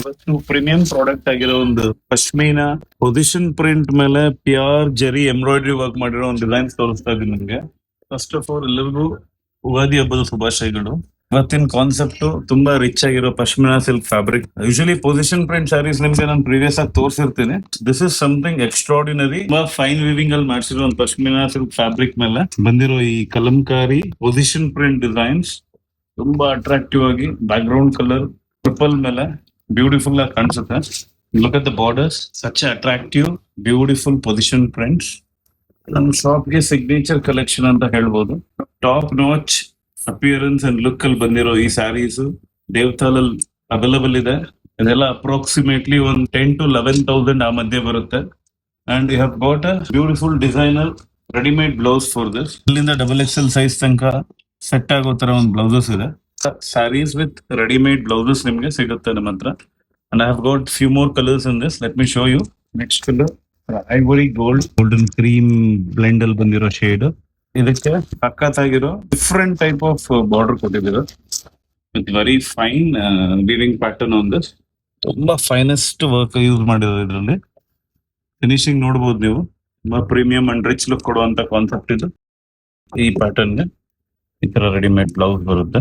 ಇವತ್ತು premium product ಆಗಿರೋ ಒಂದು ಪಶ್ಮೀನಾ ಪೊಸಿಷನ್ ಪ್ರಿಂಟ್ ಮೇಲೆ ಪ್ಯೂರ್ ಜರಿ ಎಂಬ್ರಾಯ್ಡರಿ ವರ್ಕ್ ಮಾಡಿರೋ ಒಂದು ಡಿಸೈನ್ಸ್ ತೋರಿಸ್ತಾ ಇದ್ದೀನಿ ನಿಮ್ಗೆ. ಫಸ್ಟ್ ಆಫ್ ಆಲ್ ಎಲ್ಲರಿಗೂ ಯುಗಾದಿ ಹಬ್ಬದ ಶುಭಾಶಯಗಳು. ಇವತ್ತಿನ ಕಾನ್ಸೆಪ್ಟ್ ತುಂಬಾ ರಿಚ್ ಆಗಿರೋ pashmina silk fabric. Usually position print sarees ನಿಮ್ಗೆ ನಾನು ಪ್ರೀವಿಯಸ್ ಆಗಿ ತೋರಿಸಿರ್ತೀನಿ. This is something extraordinary. ತುಂಬಾ ಫೈನ್ ವಿವಿಂಗ್ ಅಲ್ಲಿ ಮಾಡಿಸಿರೋ ಒಂದು ಪಶ್ಮಿನಾ ಸಿಲ್ಕ್ ಫ್ಯಾಬ್ರಿಕ್ ಮೇಲೆ ಬಂದಿರೋ ಈ ಕಲಂಕಾರಿ ಪೊಸಿಷನ್ ಪ್ರಿಂಟ್ ಡಿಸೈನ್ಸ್ ತುಂಬಾ ಅಟ್ರಾಕ್ಟಿವ್ ಆಗಿ ಬ್ಯಾಕ್ ಗ್ರೌಂಡ್ ಕಲರ್ ಟ್ರಿಪಲ್ ಮೇಲೆ ಬ್ಯೂಟಿಫುಲ್ ಆಗಿ ಕಾಣಿಸುತ್ತೆ. Look at the borders, such attractive beautiful position prints. ನಮ್ಮ ಶಾಪ್ಗೆ ಸಿಗ್ನೇಚರ್ ಕಲೆಕ್ಷನ್ ಅಂತ ಹೇಳ್ಬೋದು. Top notch appearance and look ಅಲ್ಲಿ ಬಂದಿರೋ ಈ ಸ್ಯಾರೀಸ್ ದೇವತಾಲ್ ಅಲ್ಲಿ ಅವೈಲಬಲ್ ಇದೆ. ಇದೆಲ್ಲ ಅಪ್ರಾಕ್ಸಿಮೇಟ್ಲಿ ಒಂದು 10 to 11,000 ಆ ಮಧ್ಯೆ ಬರುತ್ತೆ. And you have got a beautiful designer readymade blouse for this. ಇಲ್ಲಿಂದ XXL ಸೈಜ್ ತನಕ ಸೆಟ್ ಆಗೋ ತರ ಒಂದು ಬ್ಲೌಸಸ್ ಇದೆ. ಸ್ಯಾರೀಸ್ ವಿತ್ ರೆಡಿಮೇಡ್ ಬ್ಲೌಸಸ್ ನಿಮ್ಗೆ ಸಿಗುತ್ತೆ ನಮ್ಮ ಹತ್ರ. And I have got few more colours in this. Let me show you. Next colour ivory golden cream blend ಅಲ್ಲಿ ಬಂದಿರೋ ಶೇಡ್. ಇದಕ್ಕೆ ಸಖತ್ತಾಗಿರೋ ಡಿಫ್ರೆಂಟ್ ಟೈಪ್ ಆಫ್ ಬಾರ್ಡರ್ ಕೊಟ್ಟಿದ್ದೀರ with very fine weaving pattern on this. ತುಂಬಾ finest work use ಮಾಡಿರೋದು ಇದರಲ್ಲಿ. Finishing ನೋಡ್ಬೋದು ನೀವು. ತುಂಬಾ ಪ್ರೀಮಿಯಂ ಅಂಡ್ ರಿಚ್ ಲುಕ್ ಕೊಡುವಂತ ಕಾನ್ಸೆಪ್ಟ್ ಇದು. ಈ ಪ್ಯಾಟರ್ನ್ಗೆ ಈ ತರ ರೆಡಿಮೇಡ್ ಬ್ಲೌಸ್ ಬರುತ್ತೆ.